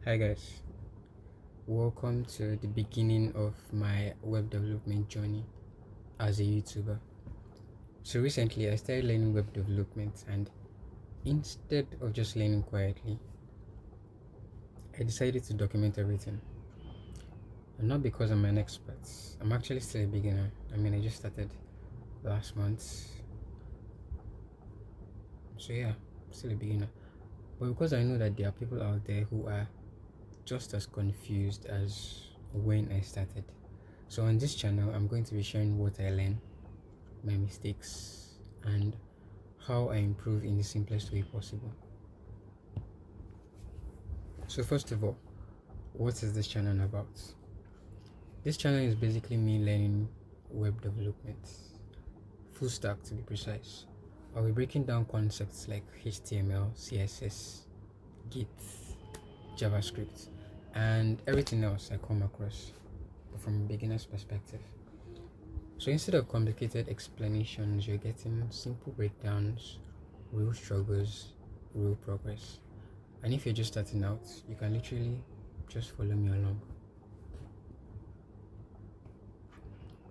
Hi guys, welcome to the beginning of my web development journey as a YouTuber. So recently I started learning web development, and instead of just learning quietly, I decided to document everything. And not because I'm an expert, I'm actually still a beginner. I just started last month. So yeah, still a beginner. But because I know that there are people out there who are just as confused as when I started. So on this channel, I'm going to be sharing what I learned, my mistakes, and how I improve in the simplest way possible. So first of all, what is this channel about? This channel is basically me learning web development, full stack to be precise. I'll be breaking down concepts like HTML, CSS, Git, JavaScript, and everything else I come across, but from a beginner's perspective. So instead of complicated explanations, you're getting simple breakdowns, real struggles, real progress. And if you're just starting out, you can literally just follow me along.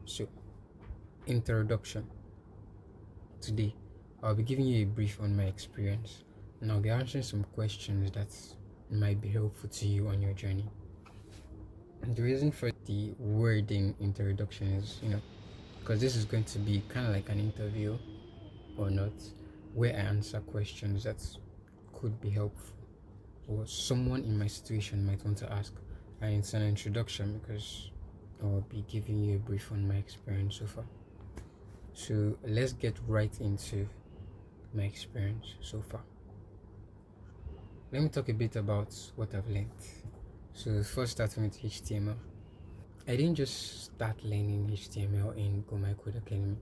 So, introduction. Today, I'll be giving you a brief on my experience, and I'll be answering some questions that might be helpful to you on your journey. And the reason for the wording introduction is, because this is going to be kind of like an interview or not, where I answer questions that could be helpful or someone in my situation might want to ask. And it's an introduction because I'll be giving you a brief on my experience so far. So let's get right into my experience so far. Let me talk a bit about what I've learned. So first starting with HTML. I didn't just start learning HTML in Go My Code Academy.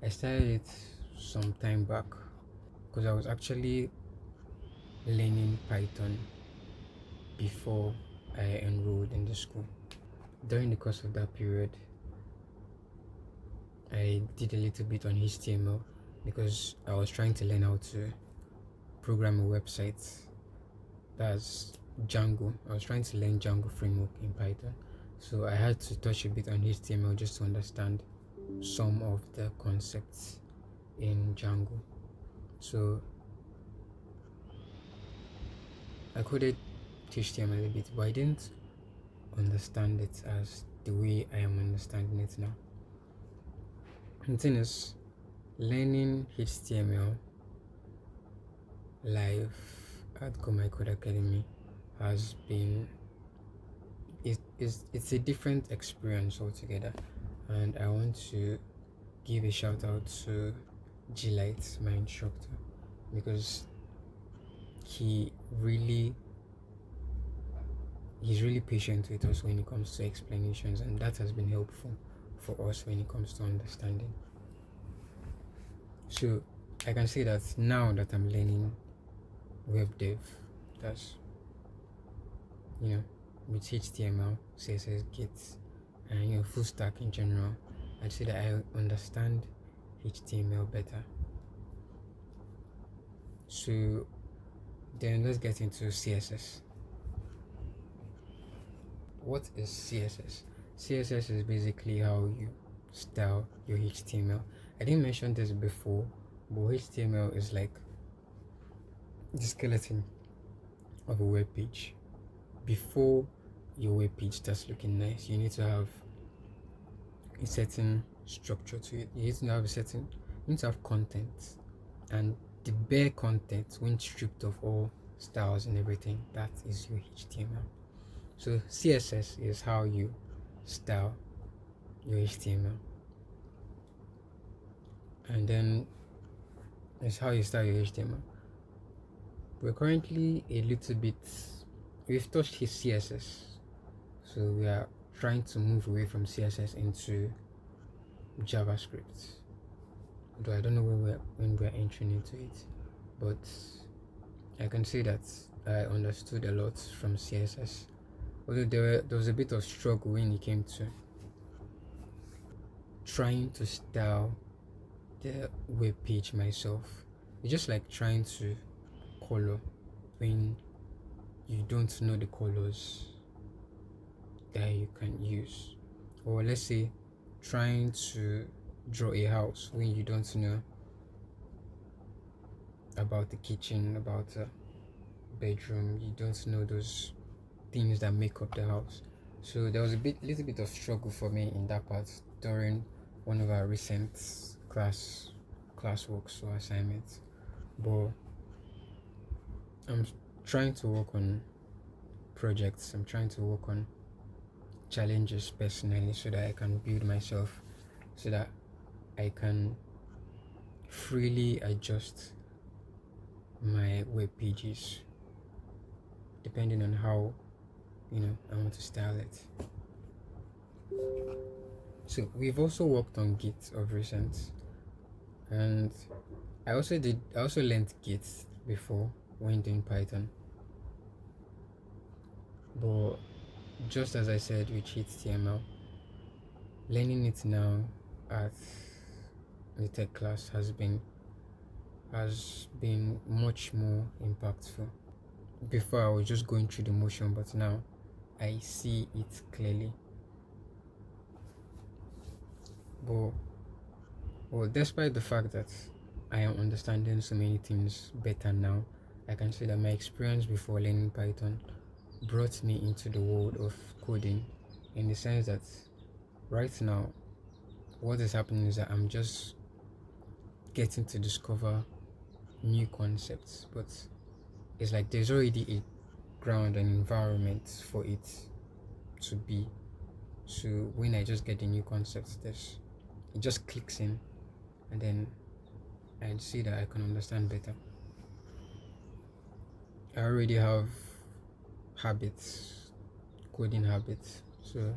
I started it some time back because I was actually learning Python before I enrolled in the school. During the course of that period, I did a little bit on HTML because I was trying to learn how to program a website. That's Django. I was trying to learn Django framework in Python. So I had to touch a bit on HTML just to understand some of the concepts in Django. So I coded HTML a bit, but I didn't understand it as the way I am understanding it now. And the thing is, learning HTML live at Go My Code Academy has been it's a different experience altogether, and I want to give a shout out to G Light, my instructor, because he really he's really patient with us when it comes to explanations, and that has been helpful for us when it comes to understanding. So I can say that now that I'm learning web dev, that's with HTML, CSS, Git, and full stack in general, I'd say that I understand HTML better. So then let's get into CSS. What is CSS? CSS is basically how you style your HTML. I didn't mention this before, but HTML is like the skeleton of a web page. Before your web page starts looking nice, you need to have a certain structure to it. You need to have you need to have content, and the bare content, when stripped of all styles and everything, that is your HTML. So CSS is how you style your HTML, and then it's how you style your HTML. We're currently a little bit, we've touched his CSS, so we are trying to move away from CSS into JavaScript. Though I don't know when we're entering into it, but I can say that I understood a lot from CSS. Although there was a bit of struggle when it came to trying to style the web page myself. It's just like trying to color when you don't know the colors that you can use, or let's say trying to draw a house when you don't know about the kitchen, about the bedroom, you don't know those things that make up the house. So there was a little bit of struggle for me in that part during one of our recent classworks or assignments. But I'm trying to work on projects. I'm trying to work on challenges personally so that I can build myself, so that I can freely adjust my web pages depending on how I want to style it. So we've also worked on Git of recent, and I also learned Git before when doing Python. But just as I said with HTML, learning it now at the tech class has been much more impactful. Before I was just going through the motion, but now I see it clearly. But despite the fact that I am understanding so many things better now, I can say that my experience before learning Python brought me into the world of coding, in the sense that right now what is happening is that I'm just getting to discover new concepts, but it's like there's already a ground and environment for it to be. So when I just get the new concepts, it just clicks in, and then I see that I can understand better. I already have coding habits. So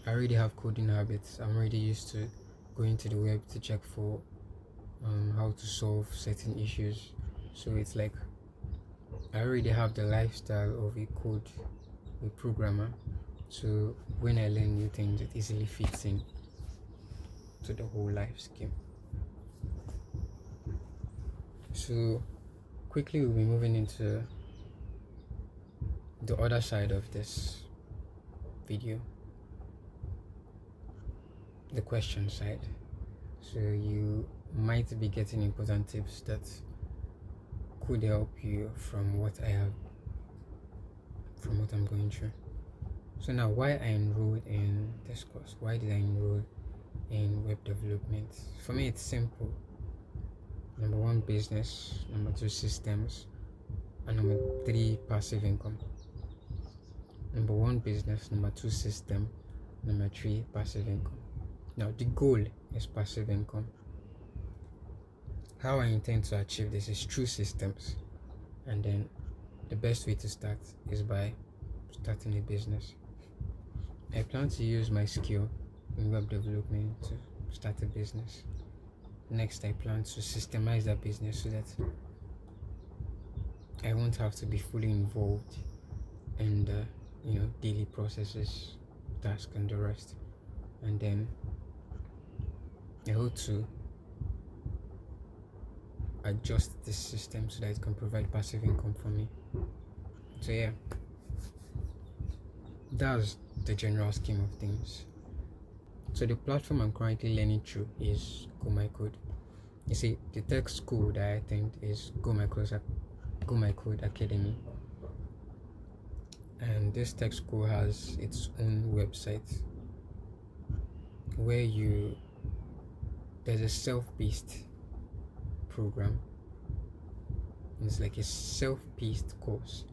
I already have coding habits. I'm already used to going to the web to check for how to solve certain issues. So it's like I already have the lifestyle of a programmer. So when I learn new things, it easily fits in to the whole life scheme. So quickly we'll be moving into the other side of this video, the question side. So you might be getting important tips that could help you from what I'm going through. So now, why I enrolled in this course? Why did I enroll in web development? For me, it's simple. Number one, business. Number two, systems. And number three, passive income. Number one, business. Number two, system. Number three, passive income. Now, the goal is passive income. How I intend to achieve this is through systems, and then the best way to start is by starting a business. I plan to use my skill in web development to start a business. Next, I plan to systemize that business so that I won't have to be fully involved in the daily processes, tasks, and the rest. And then I hope to adjust this system so that it can provide passive income for me. So yeah, that's the general scheme of things. So the platform I'm currently learning through is Go My Code. You see, the tech school that I attend is Go My Code Academy, and this tech school has its own website where there's a self-paced program. It's like a self-paced course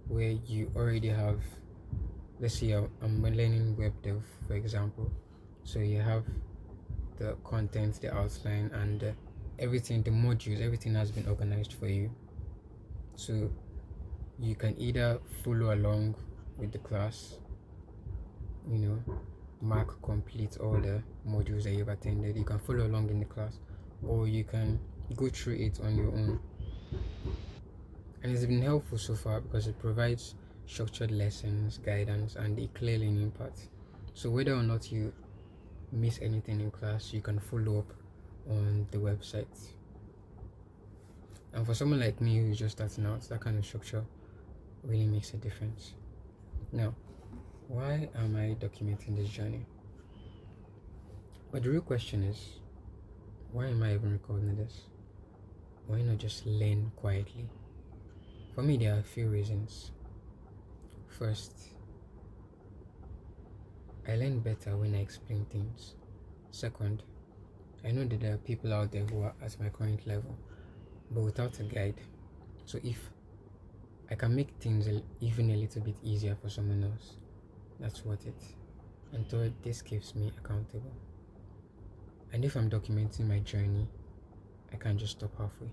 where you already have, let's say I'm learning web dev, for example. So you have the content, the outline, and everything, the modules, everything has been organized for you. So you can either follow along with the class, mark complete all the modules that you've attended. You can follow along in the class, or you can go through it on your own. And it's been helpful so far because it provides structured lessons, guidance, and a clear learning path. So whether or not you miss anything in class, you can follow up on the website. And for someone like me who's just starting out, that kind of structure really makes a difference. Now, why am I documenting this journey? But the real question is, why am I even recording this? Why not just learn quietly? For me, there are a few reasons. First, I learn better when I explain things. Second, I know that there are people out there who are at my current level, but without a guide. So if I can make things even a little bit easier for someone else, that's worth it. And third, this keeps me accountable. And if I'm documenting my journey, I can't just stop halfway.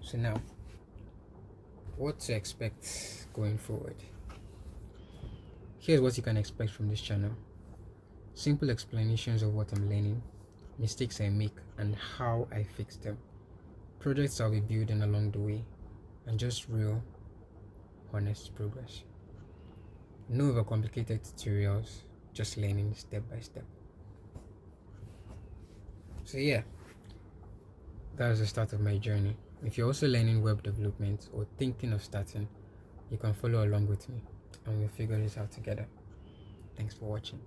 So now, what to expect going forward? Here's what you can expect from this channel. Simple explanations of what I'm learning, mistakes I make and how I fix them, projects I'll be building along the way, and just real, honest progress. No overcomplicated tutorials, just learning step by step. So yeah, that was the start of my journey. If you're also learning web development or thinking of starting, you can follow along with me and we'll figure this out together. Thanks for watching.